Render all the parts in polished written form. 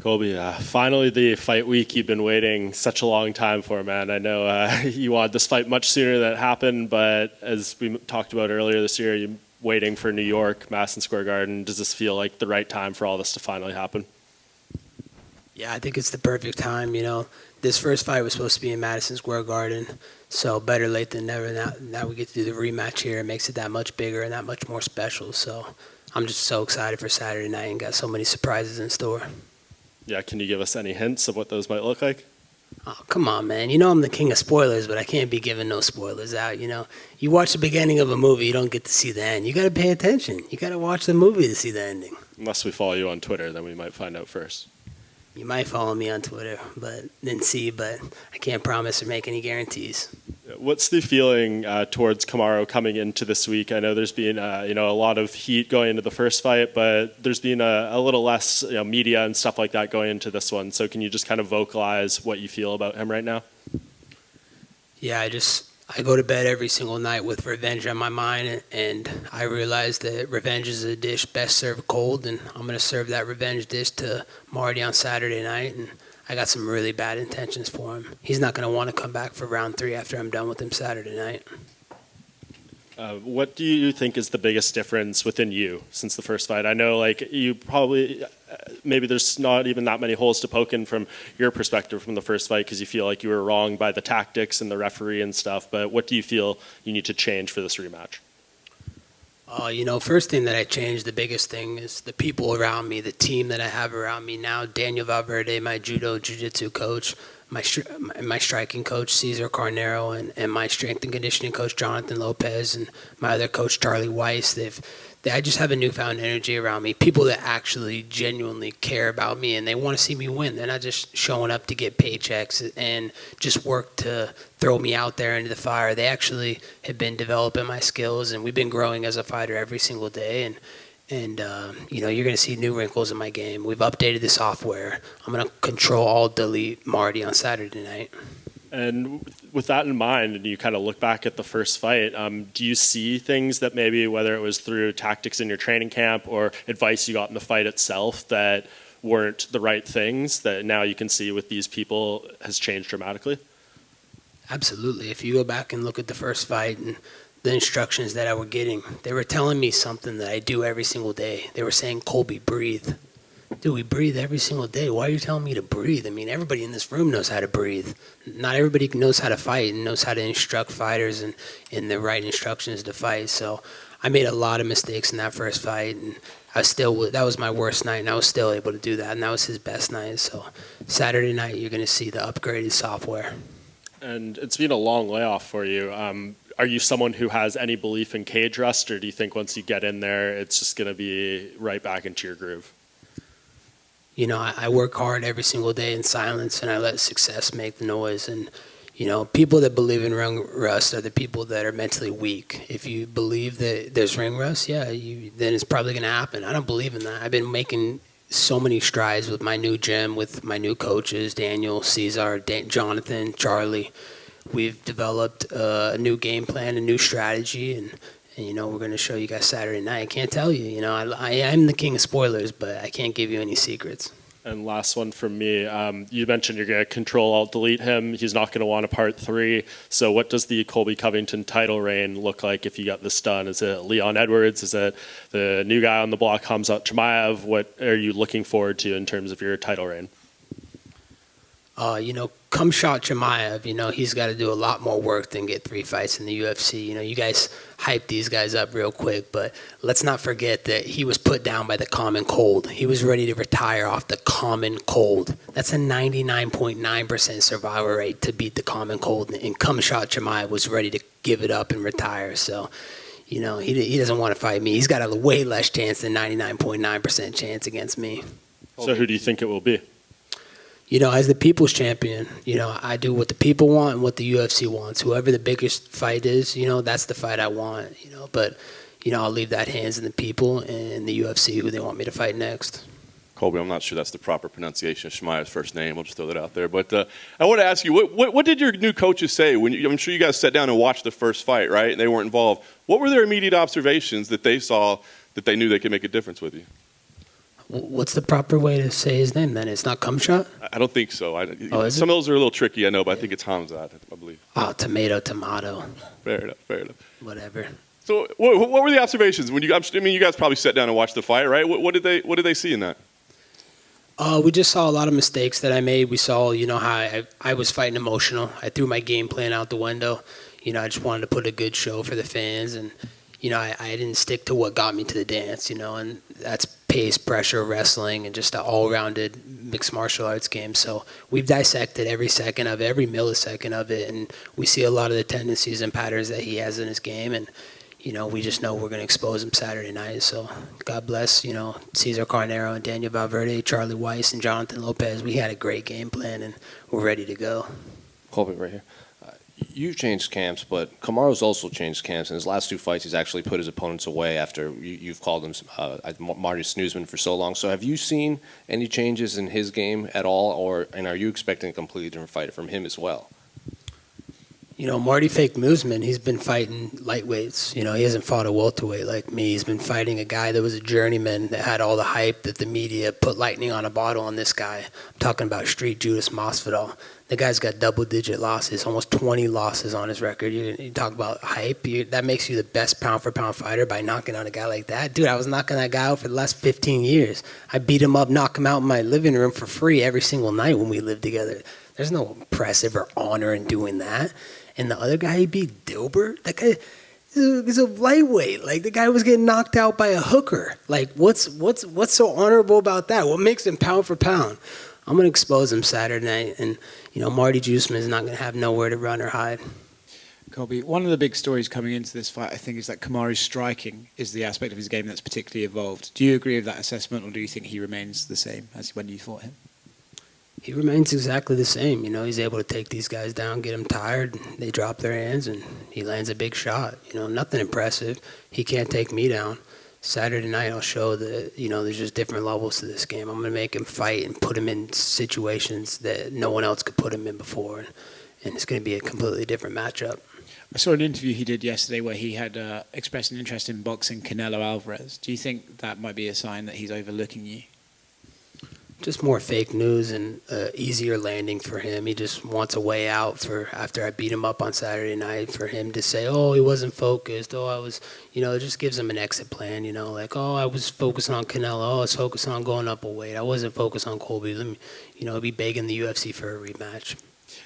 Colby, finally the fight week you've been waiting such a long time for, man. I know you wanted this fight much sooner than it happened, but as we talked about earlier this year, you're waiting for New York, Madison Square Garden. Does this feel like the right time for all this to finally happen? Yeah, I think it's the perfect time. This first fight was supposed to be in Madison Square Garden, so better late than never. Now we get to do the rematch here. It makes it that much bigger and that much more special. So I'm just so excited for Saturday night and got so many surprises in store. Yeah, can you give us any hints of what those might look like? Oh, come on, man. I'm the king of spoilers, but I can't be giving no spoilers out, You watch the beginning of a movie, you don't get to see the end. You got to pay attention. You got to watch the movie to see the ending. Unless we follow you on Twitter, then we might find out first. You might follow me on Twitter, but I can't promise or make any guarantees. What's the feeling towards Kamaru coming into this week? I know there's been a lot of heat going into the first fight, but there's been a little less media and stuff like that going into this one. So can you just kind of vocalize what you feel about him right now? Yeah, I go to bed every single night with revenge on my mind, and I realize that revenge is a dish best served cold, and I'm going to serve that revenge dish to Marty on Saturday night, and I got some really bad intentions for him. He's not going to want to come back for round 3 after I'm done with him Saturday night. What do you think is the biggest difference within you since the first fight? I know you probably, maybe there's not even that many holes to poke in from your perspective from the first fight because you feel like you were wrong by the tactics and the referee and stuff, but what do you feel you need to change for this rematch? First thing that I changed, the biggest thing is the people around me, the team that I have around me now. Daniel Valverde, my jiu-jitsu coach, my striking coach, Cesar Carnero, and my strength and conditioning coach, Jonathan Lopez, and my other coach, Charlie Weiss. I just have a newfound energy around me, people that actually genuinely care about me, and they want to see me win. They're not just showing up to get paychecks and just work to throw me out there into the fire. They actually have been developing my skills, and we've been growing as a fighter every single day. And you're going to see new wrinkles in my game. We've updated the software. I'm going to control alt delete Marty on Saturday night. And with that in mind, and you kind of look back at the first fight, do you see things that maybe, whether it was through tactics in your training camp or advice you got in the fight itself, that weren't the right things that now you can see with these people has changed dramatically? Absolutely. If you go back and look at the first fight and the instructions that I were getting, they were telling me something that I do every single day. They were saying, Colby, breathe. Dude, we breathe every single day. Why are you telling me to breathe? I mean, everybody in this room knows how to breathe. Not everybody knows how to fight and knows how to instruct fighters and the right instructions to fight. So I made a lot of mistakes in that first fight, and that was my worst night, and I was still able to do that, and that was his best night. So Saturday night, you're going to see the upgraded software. And it's been a long layoff for you. Are you someone who has any belief in cage rust, or do you think once you get in there, it's just going to be right back into your groove? I work hard every single day in silence, and I let success make the noise. And, people that believe in ring rust are the people that are mentally weak. If you believe that there's ring rust, then it's probably going to happen. I don't believe in that. I've been making so many strides with my new gym, with my new coaches, Daniel, Cesar, Jonathan, Charlie. We've developed a new game plan, a new strategy, and we're going to show you guys Saturday night. I can't tell you, I am the king of spoilers, but I can't give you any secrets. And last one from me. You mentioned you're going to control alt delete him. He's not going to want a part 3. So what does the Colby Covington title reign look like if you got this done? Is it Leon Edwards? Is it the new guy on the block, Khamzat Chimaev? What are you looking forward to in terms of your title reign? Khamzat Chimaev, he's got to do a lot more work than get 3 fights in the UFC. You guys hype these guys up real quick, but let's not forget that he was put down by the common cold. He was ready to retire off the common cold. That's a 99.9% survival rate to beat the common cold, and Khamzat Chimaev was ready to give it up and retire. So, he doesn't want to fight me. He's got a way less chance than 99.9% chance against me. So who do you think it will be? As the people's champion, I do what the people want and what the UFC wants. Whoever the biggest fight is, that's the fight I want, But, I'll leave that hands in the people and the UFC who they want me to fight next. Colby, I'm not sure that's the proper pronunciation of Chimaev's first name. I'll just throw that out there. But I want to ask you, what did your new coaches say? I'm sure you guys sat down and watched the first fight, right? And they weren't involved. What were their immediate observations that they saw that they knew they could make a difference with you? What's the proper way to say his name then? It's not Cumshot? I don't think so. Oh, is some it? of those are a little tricky, I know, but I think it's Hamzat, I believe. Oh, tomato. Fair enough, fair enough. Whatever. So what were the observations? I mean, you guys probably sat down and watched the fight, right? What did they see in that? We just saw a lot of mistakes that I made. We saw, how I was fighting emotional. I threw my game plan out the window. I just wanted to put a good show for the fans. And, I didn't stick to what got me to the dance, and that's pace, pressure, wrestling, and just an all-rounded mixed martial arts game. So we've dissected every second of it, every millisecond of it, and we see a lot of the tendencies and patterns that he has in his game. And, we just know we're going to expose him Saturday night. So God bless, Cesar Carnero and Daniel Valverde, Charlie Weiss, and Jonathan Lopez. We had a great game plan, and we're ready to go. Colby, right here. You've changed camps, but Kamaru's also changed camps. In his last 2 fights, he's actually put his opponents away after you've called him Marty Snoozman for so long. So have you seen any changes in his game at all, and are you expecting a completely different fight from him as well? Marty Fake Usman, he's been fighting lightweights. He hasn't fought a welterweight like me. He's been fighting a guy that was a journeyman that had all the hype that the media put lightning on a bottle on this guy. I'm talking about Street Judas Masvidal. The guy's got double-digit losses, almost 20 losses on his record. You talk about hype. That makes you the best pound-for-pound fighter by knocking out a guy like that. Dude, I was knocking that guy out for the last 15 years. I beat him up, knock him out in my living room for free every single night when we lived together. There's no impressive or honor in doing that. And the other guy he beat, Dilbert, that guy is a lightweight. Like, the guy was getting knocked out by a hooker. Like, what's so honorable about that? What makes him pound for pound? I'm going to expose him Saturday night. And, Marty Usman is not going to have nowhere to run or hide. Colby, one of the big stories coming into this fight, I think, is that Kamaru's striking is the aspect of his game that's particularly evolved. Do you agree with that assessment, or do you think he remains the same as when you fought him? He remains exactly the same. He's able to take these guys down, get them tired, they drop their hands, and he lands a big shot. Nothing impressive. He can't take me down. Saturday night I'll show that, there's just different levels to this game. I'm going to make him fight and put him in situations that no one else could put him in before, and it's going to be a completely different matchup. I saw an interview he did yesterday where he had expressed an interest in boxing Canelo Alvarez. Do you think that might be a sign that he's overlooking you? Just more fake news and easier landing for him. He just wants a way out for after I beat him up on Saturday night for him to say, oh, he wasn't focused. Oh, I was, it just gives him an exit plan, like, oh, I was focusing on Canelo. Oh, I was focused on going up a weight. I wasn't focused on Colby. Let me, be begging the UFC for a rematch.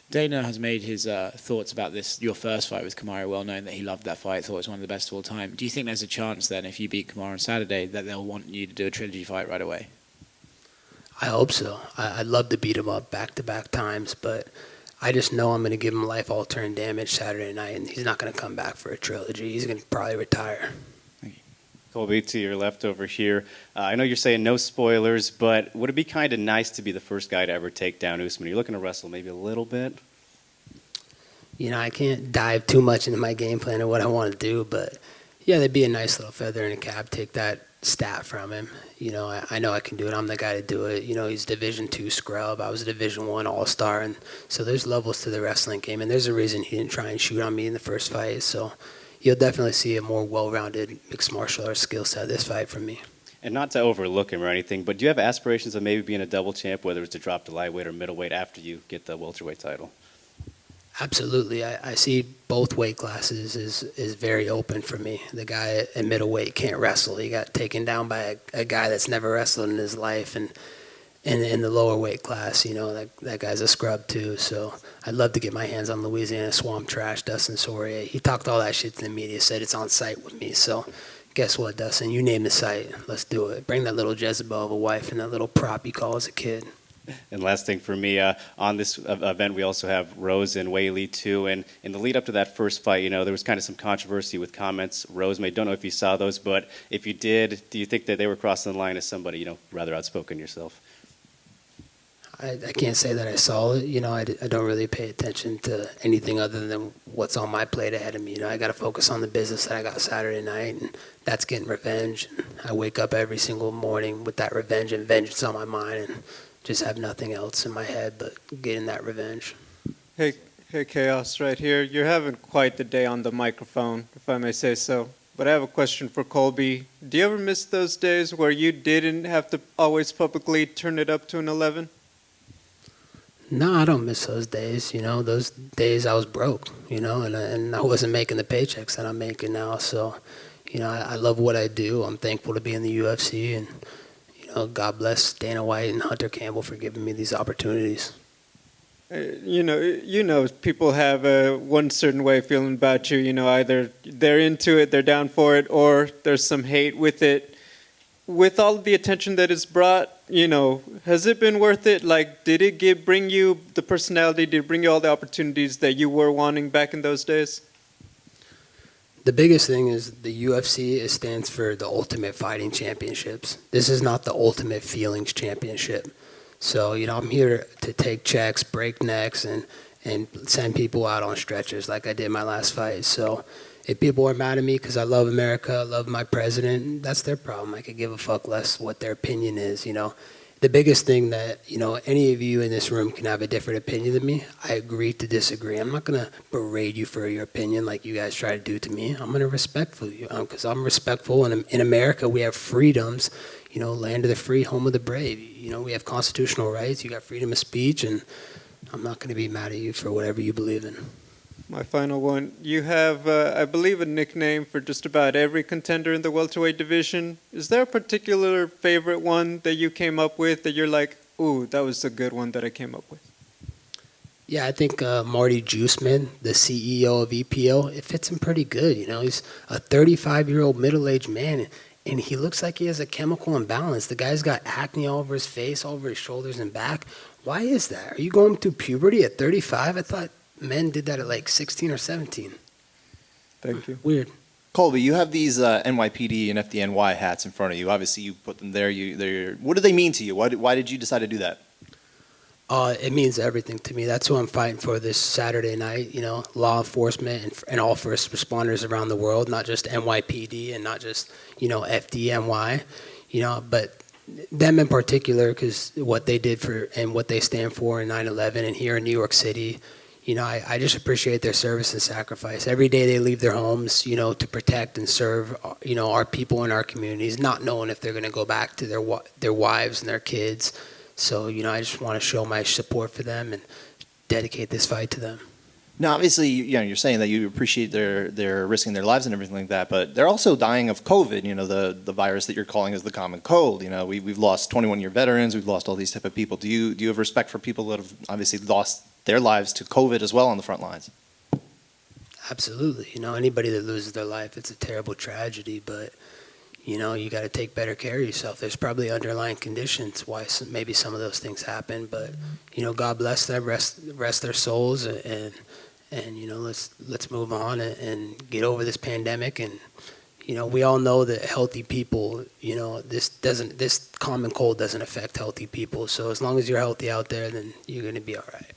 Dana has made his thoughts about your first fight with Kamaru well known, that he loved that fight, thought it was one of the best of all time. Do you think there's a chance then, if you beat Kamaru on Saturday, that they'll want you to do a trilogy fight right away? I hope so. I'd love to beat him up back-to-back times, but I just know I'm going to give him life-altering damage Saturday night, and he's not going to come back for a trilogy. He's going to probably retire. Colby, to your left over here. I know you're saying no spoilers, but would it be kind of nice to be the first guy to ever take down Usman? Are you looking to wrestle maybe a little bit? I can't dive too much into my game plan or what I want to do, but yeah, that'd be a nice little feather in a cap. Take that stat from him. I know I can do it. I'm the guy to do it. He's Division II scrub. I was a Division I All-Star, and so there's levels to the wrestling game, and there's a reason he didn't try and shoot on me in the first fight. So you'll definitely see a more well-rounded mixed martial arts skill set this fight from me. And not to overlook him or anything, but do you have aspirations of maybe being a double champ, whether it's to drop to lightweight or middleweight after you get the welterweight title? Absolutely. I see both weight classes is very open for me. The guy at middleweight can't wrestle. He got taken down by a guy that's never wrestled in his life. And in the lower weight class, that guy's a scrub too. So I'd love to get my hands on Louisiana Swamp Trash, Dustin Poirier. He talked all that shit to the media, said it's on site with me. So guess what, Dustin? You name the site. Let's do it. Bring that little Jezebel of a wife and that little prop you call as a kid. And last thing for me, on this event, we also have Rose and Whaley, too. And in the lead up to that first fight, there was kind of some controversy with comments Rose made. Don't know if you saw those, but if you did, do you think that they were crossing the line as somebody, rather outspoken yourself? I can't say that I saw it. I don't really pay attention to anything other than what's on my plate ahead of me. I got to focus on the business that I got Saturday night, and that's getting revenge. I wake up every single morning with that revenge and vengeance on my mind, and just have nothing else in my head but getting that revenge. Hey, Chaos, right here. You're having quite the day on the microphone, if I may say so. but I have a question for Colby. Do you ever miss those days where you didn't have to always publicly turn it up to an 11? No, I don't miss those days. Those days I was broke, and I wasn't making the paychecks that I'm making now. So, I love what I do. I'm thankful to be in the UFC, and, God bless Dana White and Hunter Campbell for giving me these opportunities. People have one certain way of feeling about you. Either they're into it, they're down for it, or there's some hate with it. With all of the attention that it's brought, has it been worth it? Like, did it bring you the personality? Did it bring you all the opportunities that you were wanting back in those days? The biggest thing is the UFC stands for the Ultimate Fighting Championships. This is not the Ultimate Feelings Championship. So, I'm here to take checks, break necks, and send people out on stretchers like I did my last fight. So if people are mad at me because I love America, I love my president, that's their problem. I could give a fuck less what their opinion is, The biggest thing that, any of you in this room can have a different opinion than me. I agree to disagree. I'm not going to berate you for your opinion like you guys try to do to me. I'm going to respect you because I'm respectful. And in America, we have freedoms, land of the free, home of the brave. We have constitutional rights. You got freedom of speech. And I'm not going to be mad at you for whatever you believe in. My final one. You have, I believe, a nickname for just about every contender in the welterweight division. Is there a particular favorite one that you came up with that you're like, ooh, that was a good one that I came up with? Yeah, I think Marty Usman, the CEO of EPO, it fits him pretty good. He's a 35-year-old middle-aged man, and he looks like he has a chemical imbalance. The guy's got acne all over his face, all over his shoulders and back. Why is that? Are you going through puberty at 35? I thought men did that at like 16 or 17. Thank you. Weird. Colby, you have these NYPD and FDNY hats in front of you. Obviously, you put them there. What do they mean to you? Why did you decide to do that? It means everything to me. That's who I'm fighting for this Saturday night. Law enforcement and all first responders around the world, not just NYPD and not just, FDNY, but them in particular, because what they did for and what they stand for in 9/11 and here in New York City. I just appreciate their service and sacrifice. Every day they leave their homes, to protect and serve, our people in our communities, not knowing if they're going to go back to their wives and their kids. So, I just want to show my support for them and dedicate this fight to them. Now, obviously, you're saying that you appreciate their risking their lives and everything like that, but they're also dying of COVID. The virus that you're calling is the common cold. We've lost 21-year veterans. We've lost all these type of people. Do you have respect for people that have obviously lost their lives to COVID as well on the front lines? Absolutely. Anybody that loses their life, it's a terrible tragedy, but, you got to take better care of yourself. There's probably underlying conditions why maybe some of those things happen, but, God bless them, rest their souls, and let's move on and get over this pandemic. And, we all know that healthy people, this common cold doesn't affect healthy people. So as long as you're healthy out there, then you're going to be all right.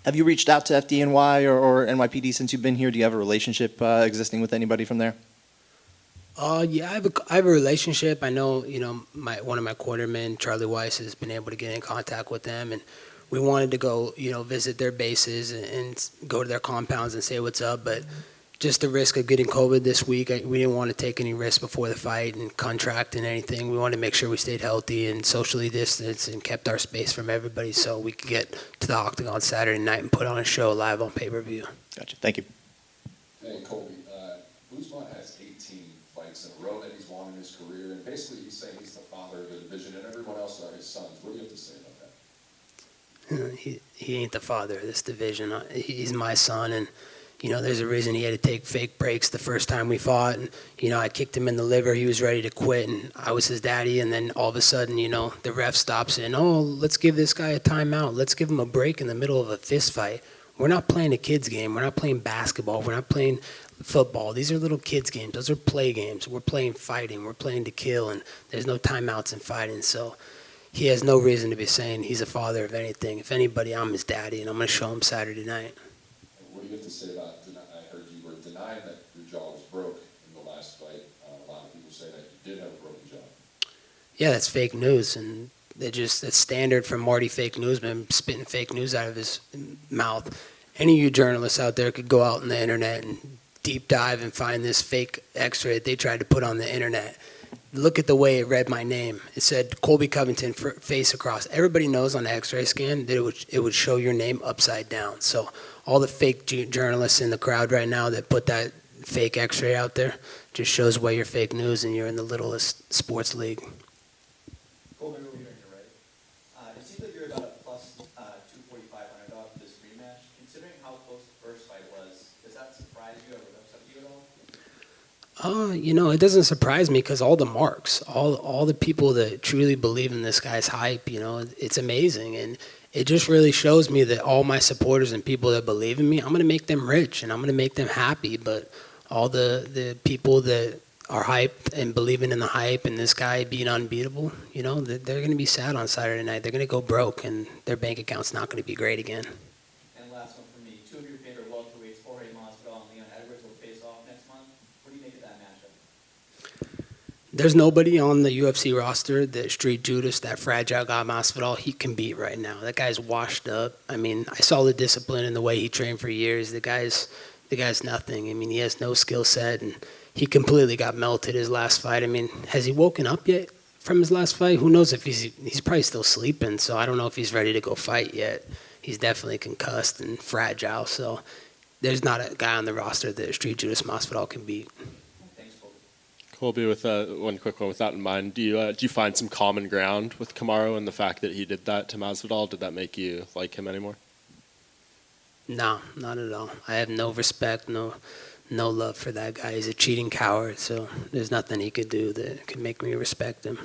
Have you reached out to FDNY or NYPD since you've been here? Do you have a relationship existing with anybody from there? Yeah, I have a relationship. I know, one of my quartermen, Charlie Weiss, has been able to get in contact with them, and we wanted to go, visit their bases and go to their compounds and say what's up. But just the risk of getting COVID this week, we didn't want to take any risks before the fight and contracting anything. We wanted to make sure we stayed healthy and socially distanced and kept our space from everybody so we could get to the Octagon Saturday night and put on a show live on pay-per-view. Gotcha. Thank you. Hey, Colby, Usman has 18 fights in a row that he's won in his career, and basically he's saying he's the father of the division and everyone else are his sons. What do you have to say about that? He ain't the father of this division. He's my son, and there's a reason he had to take fake breaks the first time we fought. And, I kicked him in the liver. He was ready to quit, and I was his daddy. And then all of a sudden, the ref stops in. Oh, let's give this guy a timeout. Let's give him a break in the middle of a fist fight. We're not playing a kid's game. We're not playing basketball. We're not playing football. These are little kids' games. Those are play games. We're playing fighting. We're playing to kill, and there's no timeouts in fighting. So he has no reason to be saying he's a father of anything. If anybody, I'm his daddy, and I'm going to show him Saturday night. What do you have to say about, I heard you were denying that your jaw was broke in the last fight. A lot of people say that you did have a broken jaw. Yeah, that's fake news, and it's standard for Marty Fake Newsman spitting fake news out of his mouth. Any of you journalists out there could go out on the internet and deep dive and find this fake X-ray that they tried to put on the internet. Look at the way it read my name. It said Colby Covington, face across. Everybody knows on the X-ray scan that it would show your name upside down. So all the fake journalists in the crowd right now that put that fake X-ray out there just shows why you're fake news and you're in the littlest sports league. Colby, over here on your right. It seems like you're about a plus 245 underdog for this rematch. Considering how close the first fight was, does that surprise you or upset you at all? You know, it doesn't surprise me because all the marks, all the people that truly believe in this guy's hype, you know, it's amazing. And it just really shows me that all my supporters and people that believe in me, I'm going to make them rich and I'm going to make them happy. But all the people that are hyped and believing in the hype and this guy being unbeatable, you know, they're going to be sad on Saturday night. They're going to go broke and their bank account's not going to be great again. And last one for me. Two of your favorite welterweights, Jorge Masvidal and Leon Edwards, will face off next month. What do you make of that matchup? There's nobody on the UFC roster that Street Judas, that fragile guy Masvidal, he can beat right now. That guy's washed up. I mean, I saw the discipline and the way he trained for years. The guy's nothing. I mean, he has no skill set, and he completely got melted his last fight. I mean, has he woken up yet from his last fight? Who knows if he's probably still sleeping, so I don't know if he's ready to go fight yet. He's definitely concussed and fragile, so there's not a guy on the roster that Street Judas Masvidal can beat. Thanks, Colby. Colby, with one quick one with that in mind, do you find some common ground with Kamaru and the fact that he did that to Masvidal? Did that make you like him anymore? No, not at all. I have no respect, no love for that guy. He's a cheating coward, so there's nothing he could do that could make me respect him.